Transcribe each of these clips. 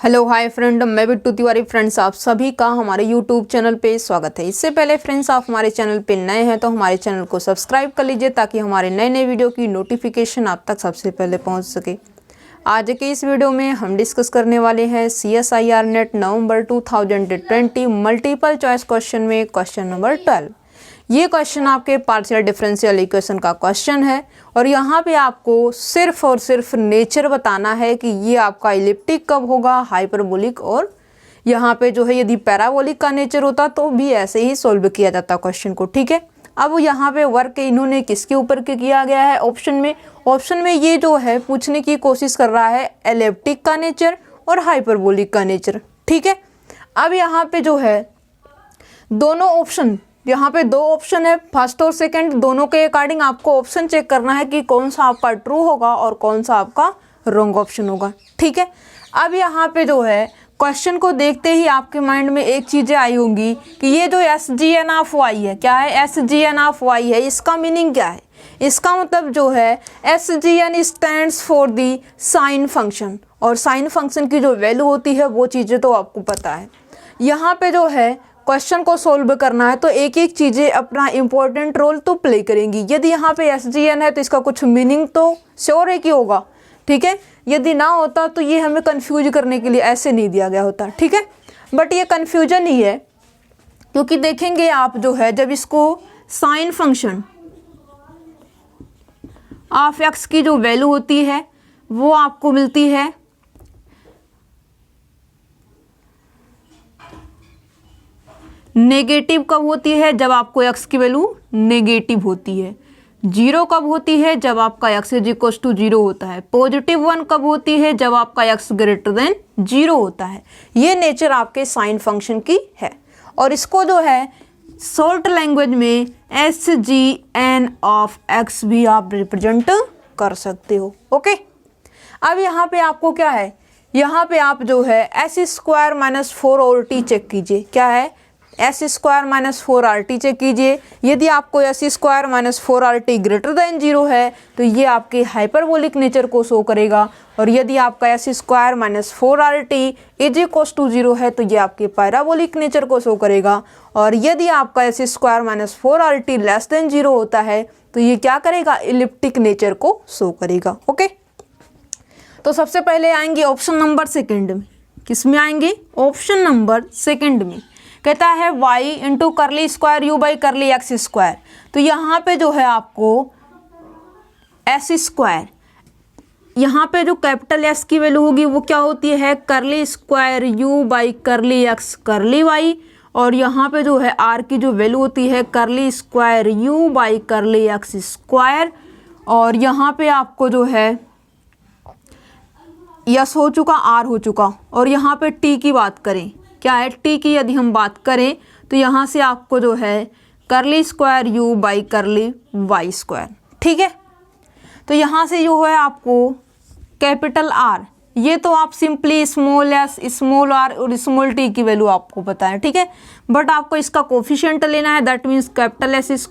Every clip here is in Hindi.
हेलो हाय फ्रेंड, मैं बिट्टू तिवारी। फ्रेंड्स, आप सभी का हमारे यूट्यूब चैनल पे स्वागत है। इससे पहले फ्रेंड्स, आप हमारे चैनल पे नए हैं तो हमारे चैनल को सब्सक्राइब कर लीजिए ताकि हमारे नए नए वीडियो की नोटिफिकेशन आप तक सबसे पहले पहुंच सके। आज के इस वीडियो में हम डिस्कस करने वाले हैं CSIR नेट नवंबर 2020 मल्टीपल चॉइस क्वेश्चन में क्वेश्चन नंबर 12। ये क्वेश्चन आपके पार्शियल डिफरेंशियल इक्वेशन का क्वेश्चन है और यहाँ पे आपको सिर्फ और सिर्फ नेचर बताना है कि ये आपका इलिप्टिक कब होगा, हाइपरबोलिक, और यहाँ पे जो है यदि पैराबोलिक का नेचर होता तो भी ऐसे ही सॉल्व किया जाता क्वेश्चन को। ठीक है, अब यहाँ पे वर्क इन्होंने किसके ऊपर किया गया है? ऑप्शन में ये जो है पूछने की कोशिश कर रहा है एलिप्टिक का नेचर और हाइपरबोलिक का नेचर। ठीक है, अब यहाँ पे जो है दोनों ऑप्शन, यहाँ पे दो ऑप्शन है, फर्स्ट और सेकंड, दोनों के अकॉर्डिंग आपको ऑप्शन चेक करना है कि कौन सा आपका ट्रू होगा और कौन सा आपका रॉन्ग ऑप्शन होगा। ठीक है, अब यहाँ पे जो है क्वेश्चन को देखते ही आपके माइंड में एक चीज़ें आई होंगी कि ये जो SGN ऑफ y है, क्या है? SGN ऑफ y है, इसका मीनिंग क्या है? इसका मतलब जो है SGN stands for the sine function, और साइन फंक्शन की जो वैल्यू होती है वो चीज़ें तो आपको पता है। यहाँ पे जो है क्वेश्चन को सोल्व करना है तो एक एक चीज़ें अपना इम्पोर्टेंट रोल तो प्ले करेंगी। यदि यहाँ पे SGN है तो इसका कुछ मीनिंग तो श्योर है कि होगा। ठीक है, यदि ना होता तो ये हमें कंफ्यूज करने के लिए ऐसे नहीं दिया गया होता। ठीक है, बट ये कंफ्यूजन ही है, क्योंकि देखेंगे आप जो है जब इसको साइन फंक्शन ऑफ x की जो वैल्यू होती है वो आपको मिलती है नेगेटिव कब होती है? जब आपको x की वैल्यू नेगेटिव होती है। जीरो कब होती है? जब आपका x इज इक्वल टू 0 होता है। पॉजिटिव 1 कब होती है? जब आपका x ग्रेटर देन 0 होता है। ये नेचर आपके साइन फंक्शन की है और इसको जो है शॉर्ट लैंग्वेज में SGN ऑफ x भी आप रिप्रेजेंट कर सकते हो। ओके, अब यहाँ पे आपको क्या है, यहाँ पे आप जो है s² - 4RT चेक कीजिए। क्या है? s² - 4RT चेक कीजिए। यदि आपको s² - 4RT ग्रेटर देन 0 है तो ये आपके हाइपरबोलिक नेचर को शो करेगा, और यदि आपका s² - 4RT is equal to 0 है तो ये आपके पैराबोलिक नेचर को शो करेगा, और यदि आपका s² - 4RT लेस देन 0 होता है तो ये क्या करेगा? इलिप्टिक नेचर को शो करेगा। ओके, तो सबसे पहले आएंगे ऑप्शन नंबर सेकंड में। किस में आएंगे? ऑप्शन नंबर सेकंड में। कहता है y into curly square u by curly x square. तो यहाँ पे जो है आपको s², यहाँ पे जो कैपिटल S की वैल्यू होगी वो क्या होती है? करली square u by curly x करली y, और यहाँ पे जो है r की जो वैल्यू होती है करली square u by curly x square, और यहाँ पे आपको जो है यस हो चुका, r हो चुका, और यहाँ पे t की बात करें, क्या है? t की यदि हम बात करें तो यहाँ से आपको जो है करली स्क्वायर u बाई करली y स्क्वायर। ठीक है, तो यहाँ से जो है आपको कैपिटल R, ये तो आप simply small s, small r और स्मॉल t की वैल्यू आपको पता है। ठीक है, बट आपको इसका कोफिशिएंट लेना है, that means capital S² -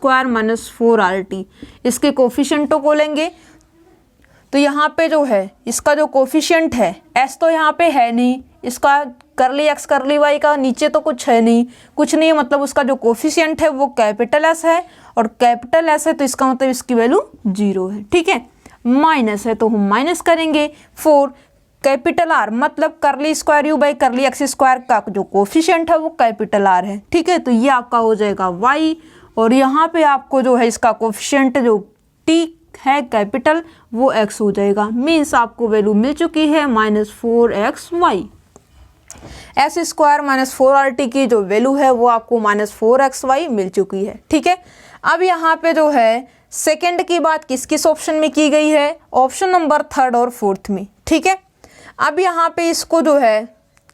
4RT। इसके कोफिशिएंटों को लेंगे तो यहाँ पे जो है इसका जो कोफिशिएंट है, s तो यहाँ पे है नहीं, इसका करली एक्स करली वाई का नीचे तो कुछ है नहीं, कुछ नहीं, मतलब उसका जो कोफिशिएंट है वो कैपिटल S है, और कैपिटल S है तो इसका मतलब इसकी वैल्यू 0 है। ठीक है, माइनस है तो हम माइनस करेंगे 4, कैपिटल R मतलब करली square u by curly x square का जो कोफिशिएंट है वो कैपिटल R है। ठीक है, तो ये आपका हो जाएगा y, और यहाँ पे आपको जो है इसका कोफिशिएंट जो t है कैपिटल वो x हो जाएगा। मीन्स आपको वैल्यू मिल चुकी है -4xy। s² - 4RT की जो वैल्यू है वो आपको -4xy मिल चुकी है। ठीक है, अब यहाँ पे जो है सेकंड की बात किस किस ऑप्शन में की गई है? ऑप्शन नंबर 3rd और 4th में। ठीक है, अब यहाँ पे इसको जो है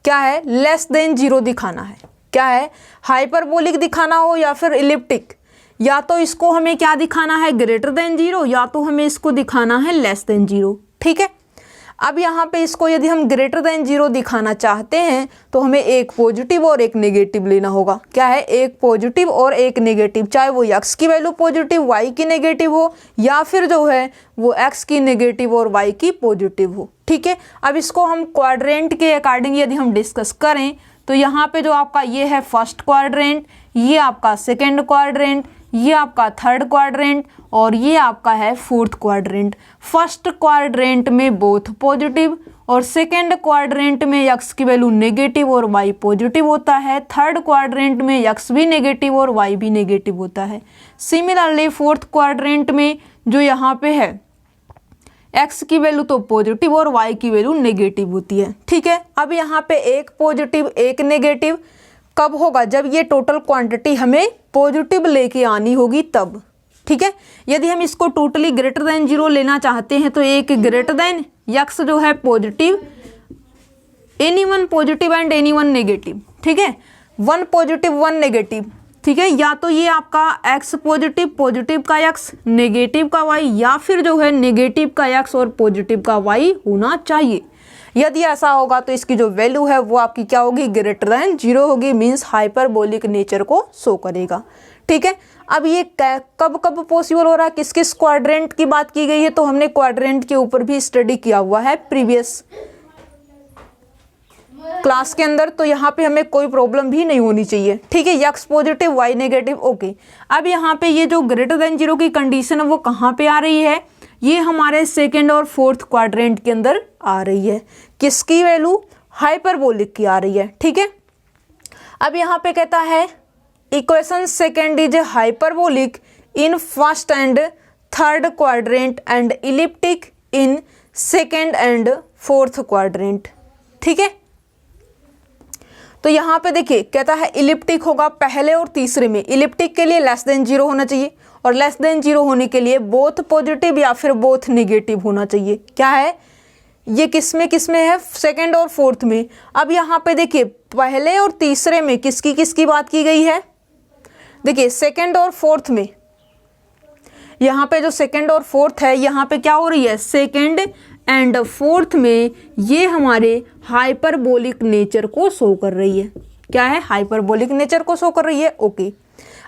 क्या है? लेस देन 0 दिखाना है। क्या है? हाइपरबोलिक दिखाना हो या फिर इलिप्टिक, या तो इसको हमें क्या दिखाना है? ग्रेटर देन 0, या तो हमें इसको दिखाना है लेस देन 0। ठीक है, अब यहाँ पे इसको यदि हम ग्रेटर देन 0 दिखाना चाहते हैं तो हमें एक पॉजिटिव और एक नेगेटिव लेना होगा। क्या है? एक पॉजिटिव और एक नेगेटिव, चाहे वो x की वैल्यू पॉजिटिव y की नेगेटिव हो या फिर जो है वो x की नेगेटिव और y की पॉजिटिव हो। ठीक है, अब इसको हम क्वाड्रेंट के अकॉर्डिंग यदि हम डिस्कस करें तो यहाँ पे जो आपका ये है फर्स्ट क्वाड्रेंट, ये आपका सेकेंड क्वाड्रेंट, ये आपका थर्ड क्वाड्रेंट और ये आपका है फोर्थ क्वाड्रेंट। फर्स्ट क्वाड्रेंट में बोथ पॉजिटिव और सेकेंड क्वाड्रेंट में x की वैल्यू नेगेटिव और y पॉजिटिव होता है। थर्ड क्वाड्रेंट में x भी नेगेटिव और y भी नेगेटिव होता है। सिमिलरली फोर्थ क्वाड्रेंट में जो यहाँ पे है x की वैल्यू तो पॉजिटिव और y की वैल्यू नेगेटिव होती है। ठीक है, अब यहाँ पे एक पॉजिटिव एक नेगेटिव कब होगा? जब ये टोटल क्वांटिटी हमें पॉजिटिव लेके आनी होगी तब। ठीक है, यदि हम इसको टोटली ग्रेटर देन 0 लेना चाहते हैं तो एक ग्रेटर देन x जो है positive, any one positive and any one negative. ठीक है, वन पॉजिटिव वन नेगेटिव। ठीक है, या तो ये आपका x पॉजिटिव, पॉजिटिव का x, नेगेटिव का y, या फिर जो है नेगेटिव का x और पॉजिटिव का y होना चाहिए। यदि ऐसा होगा तो इसकी जो वैल्यू है वो आपकी क्या होगी? ग्रेटर देन 0 होगी, मीन्स हाइपरबोलिक नेचर को शो करेगा। ठीक है, अब ये कब कब पॉसिबल हो रहा है, किस किस क्वाड्रेंट की बात की गई है, तो हमने क्वाड्रेंट के ऊपर भी स्टडी किया हुआ है प्रीवियस क्लास के अंदर, तो यहाँ पे हमें कोई प्रॉब्लम भी नहीं होनी चाहिए। ठीक है, x positive y negative. Okay, अब यहाँ पे ये जो ग्रेटर देन 0 की कंडीशन है वो कहाँ पे आ रही है? ये हमारे सेकेंड और फोर्थ क्वाड्रेंट के अंदर आ रही है। किसकी वैल्यू? हाइपरबोलिक की आ रही है। ठीक है, अब यहाँ पे कहता है equation second is hyperbolic in first and third quadrant and elliptic in second and fourth quadrant. ठीक है, तो यहाँ पे देखिए कहता है इलिप्टिक होगा पहले और तीसरे में। इलिप्टिक के लिए लेस देन 0 होना चाहिए और लेस देन 0 होने के लिए बोथ पॉजिटिव या फिर बोथ नेगेटिव होना चाहिए। क्या है ये? किस में है? सेकेंड और फोर्थ में। अब यहाँ पे देखिए पहले और तीसरे में किसकी बात की गई है? देखिए सेकेंड और फोर्थ में, यहाँ पे जो सेकेंड और फोर्थ है यहाँ पे क्या हो रही है? सेकेंड एंड फोर्थ में ये हमारे हाइपरबोलिक नेचर को शो कर रही है। क्या है? हाइपरबोलिक नेचर को शो कर रही है। ओके,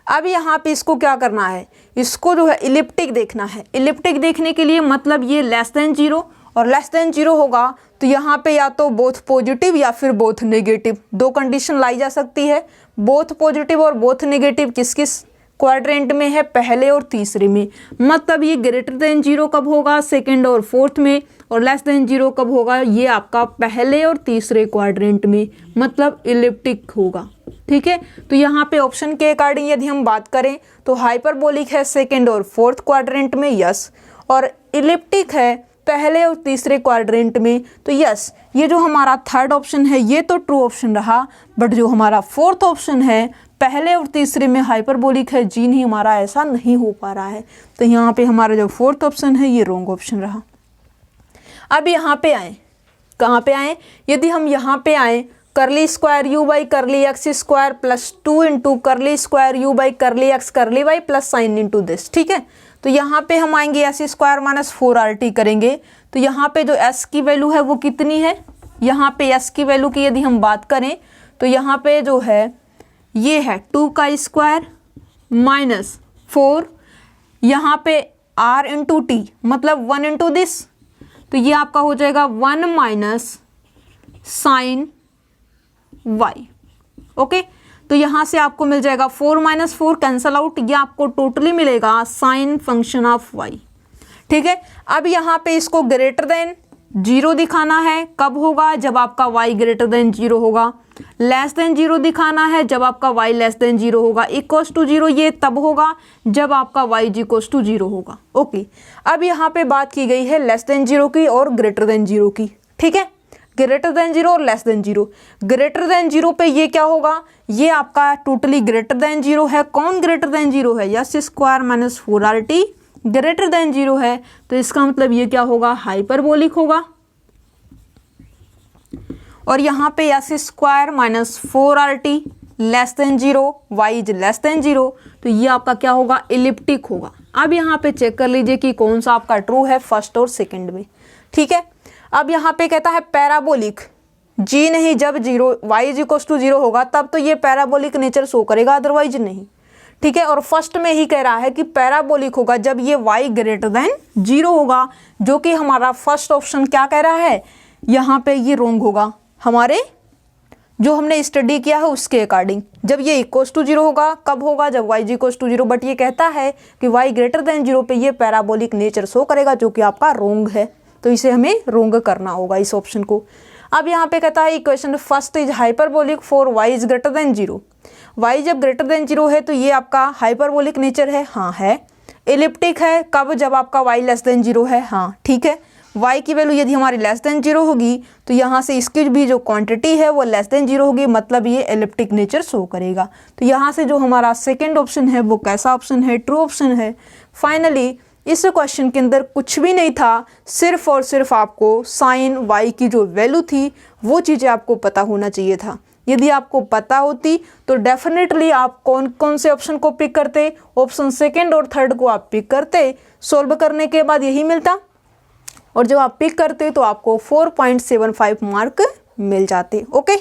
अब यहाँ पे इसको क्या करना है? इसको जो है इलिप्टिक देखना है। इलिप्टिक देखने के लिए मतलब ये लेस देन 0 और लेस देन 0 होगा तो यहाँ पे या तो बोथ पॉजिटिव या फिर बोथ नेगेटिव, दो कंडीशन लाई जा सकती है। बोथ पॉजिटिव और बोथ नेगेटिव किस किस क्वाड्रेंट में है? पहले और तीसरे में। मतलब ये ग्रेटर देन 0 कब होगा? सेकेंड और फोर्थ में, और लेस देन 0 कब होगा? ये आपका पहले और तीसरे क्वाड्रेंट में, मतलब इलिप्टिक होगा। ठीक है, तो यहाँ पे ऑप्शन के अकॉर्डिंग यदि हम बात करें तो हाइपरबोलिक है सेकेंड और फोर्थ क्वाड्रेंट में, यस, और इलिप्टिक है पहले और तीसरे क्वाड्रेंट में, तो यस। ये जो हमारा थर्ड ऑप्शन है ये तो ट्रू ऑप्शन रहा, बट जो हमारा फोर्थ ऑप्शन है पहले और तीसरे में हाइपरबोलिक है, जी नहीं, हमारा ऐसा नहीं हो पा रहा है। तो यहाँ पे हमारा जो फोर्थ ऑप्शन है ये रॉन्ग ऑप्शन रहा। अब यहाँ पे आए, कहाँ पे आए? यदि हम यहाँ पे आए curly square u by curly x square plus 2 into curly square u by curly x curly y plus sine into this. ठीक है, तो यहाँ पे हम आएंगे एस स्क्वायर माइनस 4RT करेंगे। तो यहाँ पे जो एस की वैल्यू है वो कितनी है? यहाँ पे एस की वैल्यू की यदि हम बात करें तो यहाँ पे जो है ये है 2 का स्क्वायर माइनस 4, यहाँ पे r इंटू टी मतलब 1 इंटू दिस, तो ये आपका हो जाएगा 1 माइनस साइन वाई। ओके, तो यहाँ से आपको मिल जाएगा 4 माइनस 4 कैंसल आउट, ये आपको टोटली मिलेगा साइन फंक्शन ऑफ वाई। ठीक है, अब यहाँ पे इसको ग्रेटर देन 0 दिखाना है, कब होगा? जब आपका y ग्रेटर देन 0 होगा। लेस देन 0 दिखाना है जब आपका y लेस देन 0 होगा। इक्वल्स टू 0 ये तब होगा जब आपका y इक्वल्स टू 0 होगा। ओके, अब यहाँ पे बात की गई है लेस देन 0 की और ग्रेटर देन 0 की। ठीक है, ग्रेटर देन 0 और लेस देन 0। ग्रेटर देन 0 पे ये क्या होगा? ये आपका टोटली ग्रेटर देन 0 है। कौन ग्रेटर देन 0 है? Yes square minus 4RT greater than 0 है, तो इसका मतलब ये क्या होगा? हाइपरबोलिक होगा। और यहाँ पे S square minus 4RT less than 0, y is less than 0, तो ये आपका क्या होगा? इलिप्टिक होगा। अब यहाँ पे चेक कर लीजिए कि कौन सा आपका ट्रू है फर्स्ट और सेकंड में। ठीक है, अब यहाँ पे कहता है पैराबोलिक, जी नहीं, जब zero y is equal to 0 होगा तब तो ये पैराबोलिक नेचर शो करेगा, अदरवाइज नहीं। ठीक है, और फर्स्ट में ही कह रहा है कि पैराबोलिक होगा जब ये y ग्रेटर देन 0 होगा, जो कि हमारा फर्स्ट ऑप्शन क्या कह रहा है, यहाँ पे ये रोंग होगा हमारे जो हमने स्टडी किया है उसके अकॉर्डिंग। जब ये इक्वल्स टू 0 होगा, कब होगा, जब y इक्वल्स टू 0, बट ये कहता है कि y ग्रेटर देन 0 पे ये पैराबोलिक नेचर शो करेगा, जो कि आपका रोंग है। तो इसे हमें रोंग करना होगा इस ऑप्शन को। अब यहाँ पे कहता है equation first is hyperbolic for y is greater than 0। y जब ग्रेटर देन 0 है तो ये आपका हाइपरबोलिक नेचर है, हाँ है। एलिप्टिक है, कब, जब आपका y लेस देन 0 है, हाँ ठीक है। y की वैल्यू यदि हमारी लेस देन 0 होगी तो यहाँ से इसकी भी जो क्वांटिटी है वो लेस देन 0 होगी, मतलब ये एलिप्टिक नेचर शो करेगा। तो यहाँ से जो हमारा सेकेंड ऑप्शन है वो कैसा ऑप्शन है, ट्रू ऑप्शन है। फाइनली इस क्वेश्चन के अंदर कुछ भी नहीं था, सिर्फ और सिर्फ आपको साइन y की जो वैल्यू थी वो चीज़ें आपको पता होना चाहिए था। यदि आपको पता होती तो डेफिनेटली आप कौन कौन से ऑप्शन को पिक करते, ऑप्शन सेकेंड और थर्ड को आप पिक करते। सॉल्व करने के बाद यही मिलता, और जब आप पिक करते तो आपको 4.75 मार्क मिल जाते। ओके।